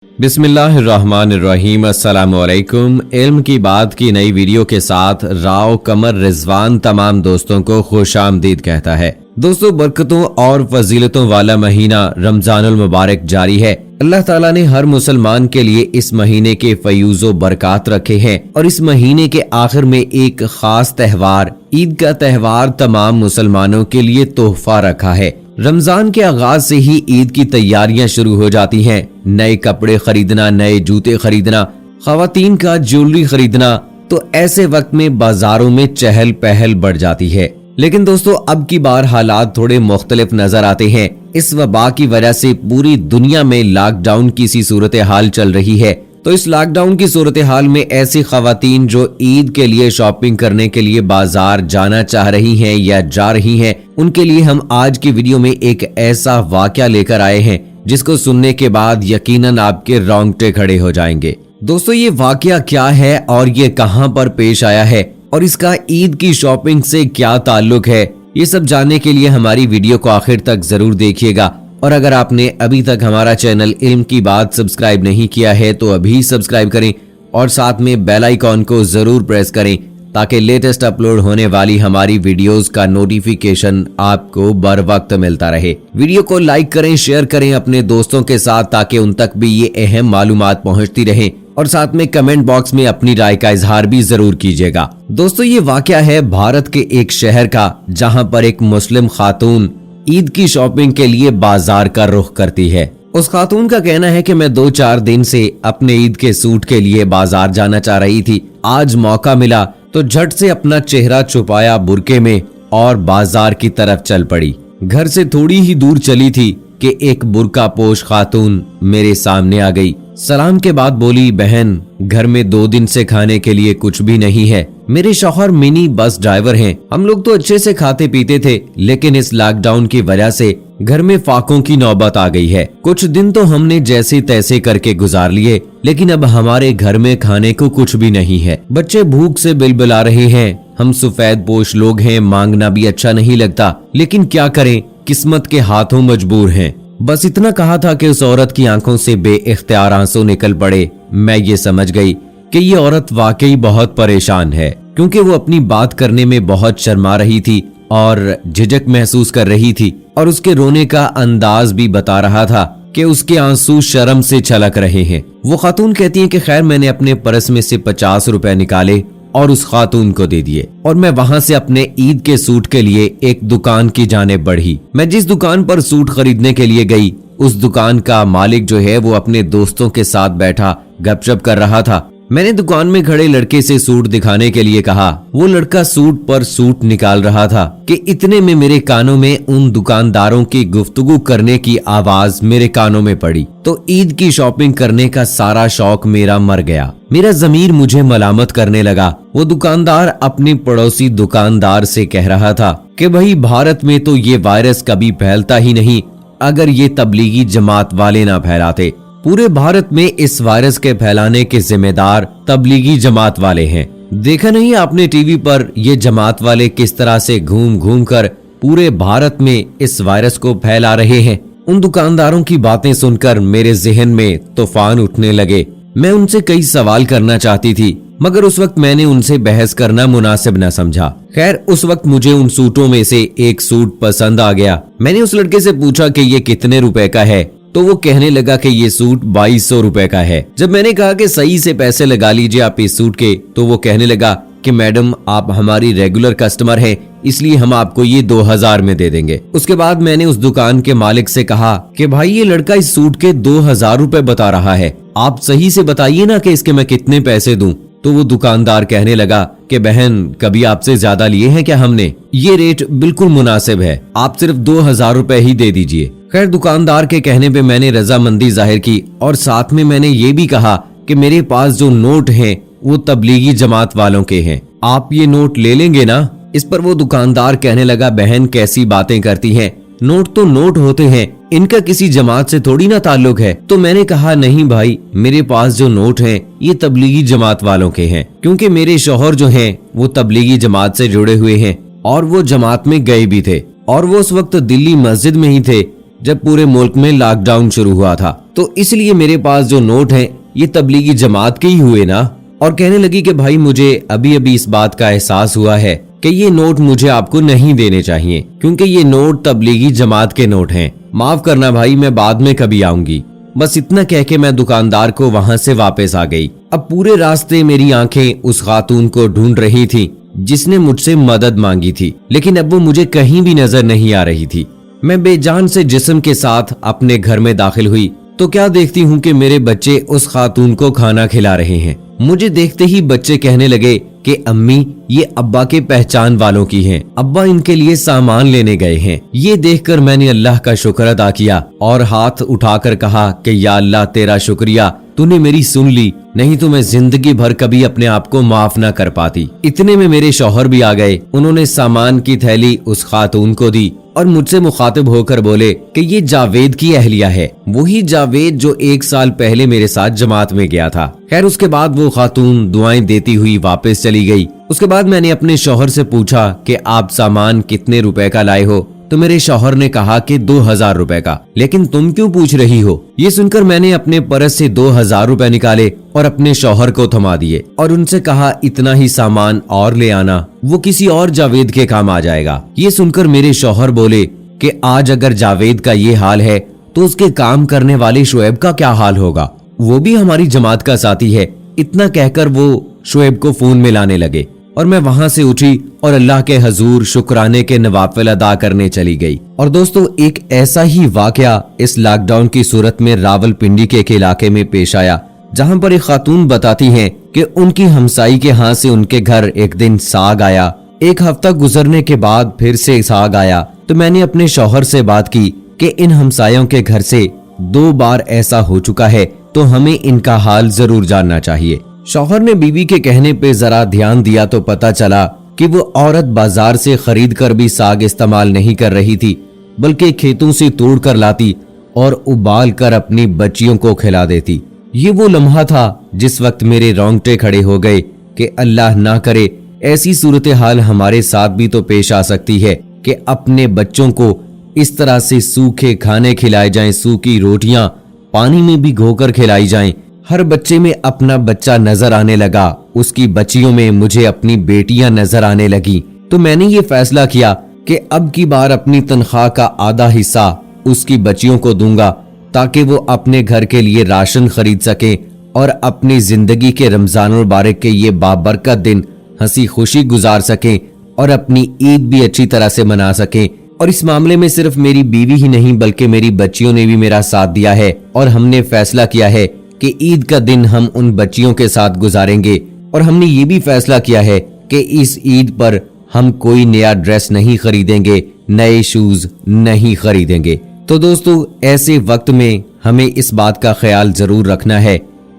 बिस्मिल्लाहिर्रहमानिर्रहीम। अस्सलामुअलैकुम। इल्म की बात की नई वीडियो के साथ राव कमर रिजवान तमाम दोस्तों को खुशामदीद कहता है। दोस्तों, बरकतों और फजीलतों वाला महीना रमजानुल मुबारक जारी है। अल्लाह ताला ने हर मुसलमान के लिए इस महीने के फयूज़ो बरकत रखे हैं और इस महीने के आखिर में एक खास त्योहार ईद का त्योहार तमाम मुसलमानों के लिए तोहफा रखा है। रमजान के आगाज से ही ईद की तैयारियां शुरू हो जाती हैं। नए कपड़े खरीदना, नए जूते खरीदना, खवातीन का ज्वेलरी खरीदना, तो ऐसे वक्त में बाजारों में चहल पहल बढ़ जाती है। लेकिन दोस्तों, अब की बार हालात थोड़े मुख्तलिफ नजर आते हैं। इस वबा की वजह से पूरी दुनिया में लॉकडाउन की सी सूरत हाल चल रही है। तो इस लॉकडाउन की सूरत हाल में ऐसी खवातीन जो ईद के लिए शॉपिंग करने के लिए बाजार जाना चाह रही हैं या जा रही हैं, उनके लिए हम आज की वीडियो में एक ऐसा वाकया लेकर आए हैं जिसको सुनने के बाद यकीनन आपके रोंगटे खड़े हो जाएंगे। दोस्तों, ये वाकया क्या है और ये कहां पर पेश आया है और इसका ईद की शॉपिंग से क्या ताल्लुक है, ये सब जानने के लिए हमारी वीडियो को आखिर तक जरूर देखिएगा। और अगर आपने अभी तक हमारा चैनल इल्म की बात सब्सक्राइब नहीं किया है तो अभी सब्सक्राइब करें और साथ में बेल आइकॉन को जरूर प्रेस करें ताकि लेटेस्ट अपलोड होने वाली हमारी वीडियोस का नोटिफिकेशन आपको बर वक्त मिलता रहे। वीडियो को लाइक करें, शेयर करें अपने दोस्तों के साथ ताकि उन तक भी ये अहम मालूमात पहुंचती रहे और साथ में कमेंट बॉक्स में अपनी राय का इजहार भी जरूर कीजिएगा। दोस्तों, ये वाकया है भारत के एक शहर का जहां पर एक मुस्लिम खातून ईद की शॉपिंग के लिए बाजार का रुख करती है। उस खातून का कहना है कि मैं 2-4 दिन से अपने ईद के सूट के लिए बाजार जाना चाह रही थी। आज मौका मिला तो झट से अपना चेहरा छुपाया बुरके में और बाजार की तरफ चल पड़ी। घर से थोड़ी ही दूर चली थी कि एक बुरका पोश खातून मेरे सामने आ गई। सलाम के बाद बोली, बहन, घर में 2 दिन से खाने के लिए कुछ भी नहीं है। मेरे शौहर मिनी बस ड्राइवर हैं। हम लोग तो अच्छे से खाते पीते थे, लेकिन इस लॉकडाउन की वजह से घर में फाकों की नौबत आ गई है। कुछ दिन तो हमने जैसे तैसे करके गुजार लिए, लेकिन अब हमारे घर में खाने को कुछ भी नहीं है। बच्चे भूख से बिलबिला रहे हैं। हम सफेद पोश लोग हैं, मांगना भी अच्छा नहीं लगता, लेकिन क्या करें, किस्मत के हाथों मजबूर हैं। बस इतना कहा था कि उस औरत की आंखों से बेइख्तियार आंसू निकल पड़े। मैं ये समझ गई कि ये औरत वाकई बहुत परेशान है, क्योंकि वो अपनी बात करने में बहुत शर्मा रही थी और झिझक महसूस कर रही थी और उसके रोने का अंदाज भी बता रहा था कि उसके आंसू शर्म से छलक रहे हैं। वो खातून कहती है कि खैर, मैंने अपने पर्स में से 50 रुपए निकाले और उस खातून को दे दिए और मैं वहां से अपने ईद के सूट के लिए एक दुकान की जानिब बढ़ी। मैं जिस दुकान पर सूट खरीदने के लिए गई, उस दुकान का मालिक जो है वो अपने दोस्तों के साथ बैठा गपशप कर रहा था। मैंने दुकान में खड़े लड़के से सूट दिखाने के लिए कहा। वो लड़का सूट पर सूट निकाल रहा था कि इतने में मेरे कानों में उन दुकानदारों की गुफ्तगू करने की आवाज मेरे कानों में पड़ी। तो ईद की शॉपिंग करने का सारा शौक मेरा मर गया। मेरा ज़मीर मुझे मलामत करने लगा। वो दुकानदार अपने पड़ोसी दुकानदार से कह रहा था कि भाई, भारत में तो ये वायरस कभी फैलता ही नहीं अगर ये तबलीगी जमात वाले ना फैलाते। पूरे भारत में इस वायरस के फैलाने के जिम्मेदार तबलीगी जमात वाले हैं। देखा नहीं आपने टीवी पर ये जमात वाले किस तरह से घूम घूम कर पूरे भारत में इस वायरस को फैला रहे हैं। उन दुकानदारों की बातें सुनकर मेरे जहन में तूफान उठने लगे। मैं उनसे कई सवाल करना चाहती थी, मगर उस वक्त मैंने उनसे बहस करना मुनासिब न समझा। खैर, उस वक्त मुझे उन सूटों में से एक सूट पसंद आ गया। मैंने उस लड़के से पूछा कि ये कितने रुपए का है, तो वो कहने लगा कि ये सूट 2200 रुपए का है। जब मैंने कहा कि सही से पैसे लगा लीजिए आप इस सूट के, तो वो कहने लगा कि मैडम, आप हमारी रेगुलर कस्टमर हैं, इसलिए हम आपको ये 2000 में दे देंगे। उसके बाद मैंने उस दुकान के मालिक से कहा कि भाई, ये लड़का इस सूट के 2000 रुपए बता रहा है, आप सही से बताइए ना कि इसके मैं कितने पैसे दूं। तो वो दुकानदार कहने लगा कि बहन, कभी आपसे ज्यादा लिए हैं क्या हमने? ये रेट बिल्कुल मुनासिब है, आप सिर्फ 2000 रुपए ही दे दीजिए। खैर, दुकानदार के कहने पे मैंने रजामंदी जाहिर की और साथ में मैंने ये भी कहा कि मेरे पास जो नोट हैं वो तबलीगी जमात वालों के हैं, आप ये नोट ले लेंगे ना? इस पर वो दुकानदार कहने लगा, बहन, कैसी बातें करती हैं, नोट तो नोट होते हैं, इनका किसी जमात से थोड़ी ना ताल्लुक है। तो मैंने कहा, नहीं भाई, मेरे पास जो नोट हैं ये तबलीगी जमात वालों के हैं, क्योंकि मेरे शौहर जो हैं वो तबलीगी जमात से जुड़े हुए हैं और वो जमात में गए भी थे और वो उस वक्त दिल्ली मस्जिद में ही थे। जब पूरे मुल्क में लॉकडाउन शुरू हुआ था, तो इसलिए मेरे पास जो नोट हैं ये तबलीगी जमात के ही हुए ना। और कहने लगी कि भाई मुझे अभी अभी इस बात का एहसास हुआ है कि ये नोट मुझे आपको नहीं देने चाहिए, क्योंकि ये नोट तबलीगी जमात के नोट हैं। माफ करना भाई, मैं बाद में कभी आऊंगी। बस इतना कह के मैं दुकानदार को वहां से वापस आ गई। अब पूरे रास्ते मेरी आंखें उस खातून को ढूंढ रही थी जिसने मुझसे मदद मांगी थी, लेकिन अब वो मुझे कहीं भी नजर नहीं आ रही थी। मैं बेजान से जिस्म के साथ अपने घर में दाखिल हुई तो क्या देखती हूँ कि मेरे बच्चे उस खातून को खाना खिला रहे हैं। मुझे देखते ही बच्चे कहने लगे कि अम्मी ये अब्बा के पहचान वालों की हैं, अब्बा इनके लिए सामान लेने गए हैं। ये देखकर मैंने अल्लाह का शुक्र अदा किया और हाथ उठाकर कहा कि या अल्लाह तेरा शुक्रिया, तूने मेरी सुन ली, नहीं तो मैं जिंदगी भर कभी अपने आप को माफ ना कर पाती। इतने में मेरे शौहर भी आ गए। उन्होंने सामान की थैली उस खातून को दी और मुझसे मुखातिब होकर बोले कि ये जावेद की अहलिया है, वही जावेद जो 1 साल पहले मेरे साथ जमात में गया था। खैर उसके बाद वो खातून दुआएं देती हुई वापस चली गई। उसके बाद मैंने अपने शौहर से पूछा कि आप सामान कितने रुपए का लाए हो, तो मेरे शौहर ने कहा कि 2000 रुपए का। लेकिन तुम क्यों पूछ रही हो? ये सुनकर मैंने अपने पर्स से 2000 रुपए निकाले और अपने शौहर को थमा दिए और उनसे कहा इतना ही सामान और ले आना, वो किसी और जावेद के काम आ जाएगा। ये सुनकर मेरे शौहर बोले कि आज अगर जावेद का ये हाल है तो उसके काम करने वाले शुएब का क्या हाल होगा, वो भी हमारी जमात का साथी है। इतना कहकर वो शुएब को फोन में लाने लगे और मैं वहां से उठी और अल्लाह के हजूर शुक्राने के नवाफिल अदा करने चली गई। और दोस्तों एक ऐसा ही वाकया इस लॉकडाउन की सूरत में रावलपिंडी के एक इलाके में पेश आया, जहां पर एक खातून बताती हैं कि उनकी हमसाई के हाथ से उनके घर एक दिन साग आया। 1 हफ्ता गुजरने के बाद फिर से साग आया तो मैंने अपने शौहर से बात की कि इन हमसायों के घर से 2 बार ऐसा हो चुका है, तो हमें इनका हाल जरूर जानना चाहिए। शौहर ने बीवी के कहने पे जरा ध्यान दिया तो पता चला कि वो औरत बाजार से खरीद कर भी साग इस्तेमाल नहीं कर रही थी, बल्कि खेतों से तोड़ कर लाती और उबाल कर अपनी बच्चियों को खिला देती। ये वो लम्हा था जिस वक्त मेरे रोंगटे खड़े हो गए कि अल्लाह ना करे ऐसी सूरत हाल हमारे साथ भी तो पेश आ सकती है कि अपने बच्चों को इस तरह से सूखे खाने खिलाए जाएं, सूखी रोटियां पानी में भिगोकर खिलाई जाएं। हर बच्चे में अपना बच्चा नजर आने लगा, उसकी बच्चियों में मुझे अपनी बेटियां नजर आने लगी। तो मैंने ये फैसला किया कि अब की बार अपनी तनख्वाह का आधा हिस्सा उसकी बच्चियों को दूंगा ताकि वो अपने घर के लिए राशन खरीद सकें और अपनी जिंदगी के रमजान मुबारक के ये बाबरकत दिन हंसी खुशी गुजार सकें और अपनी ईद भी अच्छी तरह से मना सकें। और इस मामले में सिर्फ मेरी बीवी ही नहीं बल्कि मेरी बच्चियों ने भी मेरा साथ दिया है और हमने फैसला किया है कि ईद का दिन हम उन बच्चियों के साथ गुजारेंगे। और हमने ये भी फैसला किया है कि इस ईद पर हम कोई नया ड्रेस नहीं खरीदेंगे, नए शूज नहीं खरीदेंगे। तो दोस्तों ऐसे वक्त में हमें इस बात का ख्याल जरूर रखना है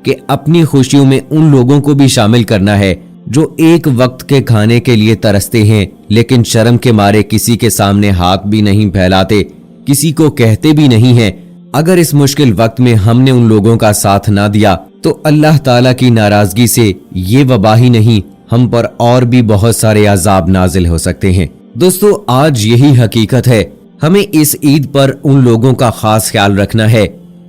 कि अपनी खुशियों में उन लोगों को भी शामिल करना है जो एक वक्त के खाने के लिए तरसते हैं, लेकिन शर्म के मारे किसी के सामने हाथ भी नहीं फैलाते, किसी को कहते भी नहीं हैं। अगर इस मुश्किल वक्त में हमने उन लोगों का साथ ना दिया तो अल्लाह ताला की नाराजगी से ये वबा ही नहीं, हम पर और भी बहुत सारे अजाब नाजिल हो सकते हैं। दोस्तों आज यही हकीकत है, हमें इस ईद पर उन लोगों का खास ख्याल रखना है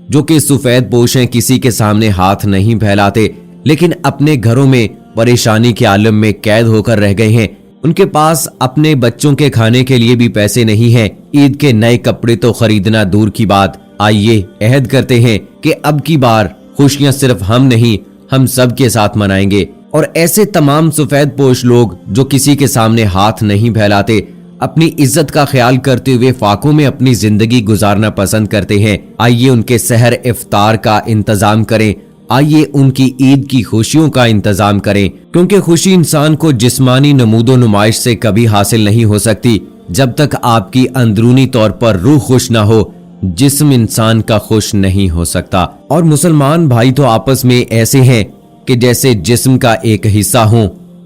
जो कि सफेद पोश हैं, किसी के सामने हाथ नहीं फैलाते, लेकिन अपने घरों में परेशानी के आलम में कैद होकर रह गए हैं। उनके पास अपने बच्चों के खाने के लिए भी पैसे नहीं हैं, ईद के नए कपड़े तो खरीदना दूर की बात। आइए अहद करते हैं कि अब की बार खुशियां सिर्फ हम नहीं, हम सब के साथ मनाएंगे। और ऐसे तमाम सफेद पोश लोग जो किसी के सामने हाथ नहीं फैलाते, अपनी इज्जत का ख्याल करते हुए फाकों में अपनी जिंदगी गुजारना पसंद करते हैं, आइए उनके सहर इफ्तार का इंतजाम करें, आइए उनकी ईद की खुशियों का इंतजाम करें, क्योंकि खुशी इंसान को जिस्मानी नमूदो नुमाइश से कभी हासिल नहीं हो सकती जब तक आपकी अंदरूनी तौर पर रूह खुश ना हो। जिस्म इंसान का खुश नहीं हो सकता। और मुसलमान भाई तो आपस में ऐसे हैं कि जैसे जिस्म का एक हिस्सा हो,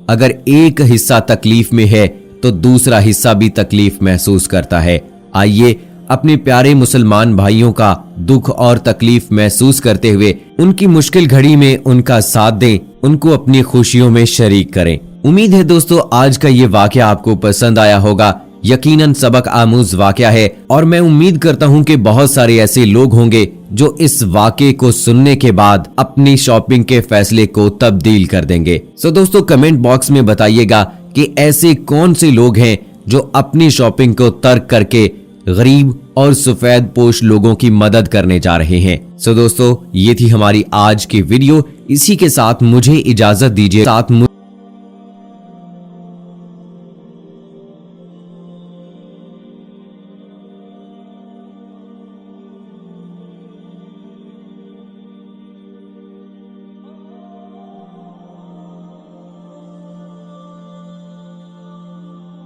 अगर एक हिस्सा तकलीफ में है तो दूसरा हिस्सा भी तकलीफ महसूस करता है। आइए अपने प्यारे मुसलमान भाइयों का दुख और तकलीफ महसूस करते हुए उनकी मुश्किल घड़ी में उनका साथ दें, उनको अपनी खुशियों में शरीक करें। उम्मीद है दोस्तों आज का ये वाकया आपको पसंद आया होगा। यकीनन सबक आमूज वाकया है और मैं उम्मीद करता हूं कि बहुत सारे ऐसे लोग होंगे जो इस वाकये को सुनने के बाद अपनी शॉपिंग के फैसले को तब्दील कर देंगे। सो दोस्तों कमेंट बॉक्स में बताइएगा कि ऐसे कौन से लोग हैं जो अपनी शॉपिंग को तर्क करके गरीब और सफेद पोश लोगों की मदद करने जा रहे हैं। सो दोस्तों ये थी हमारी आज की वीडियो। इसी के साथ मुझे इजाजत दीजिए।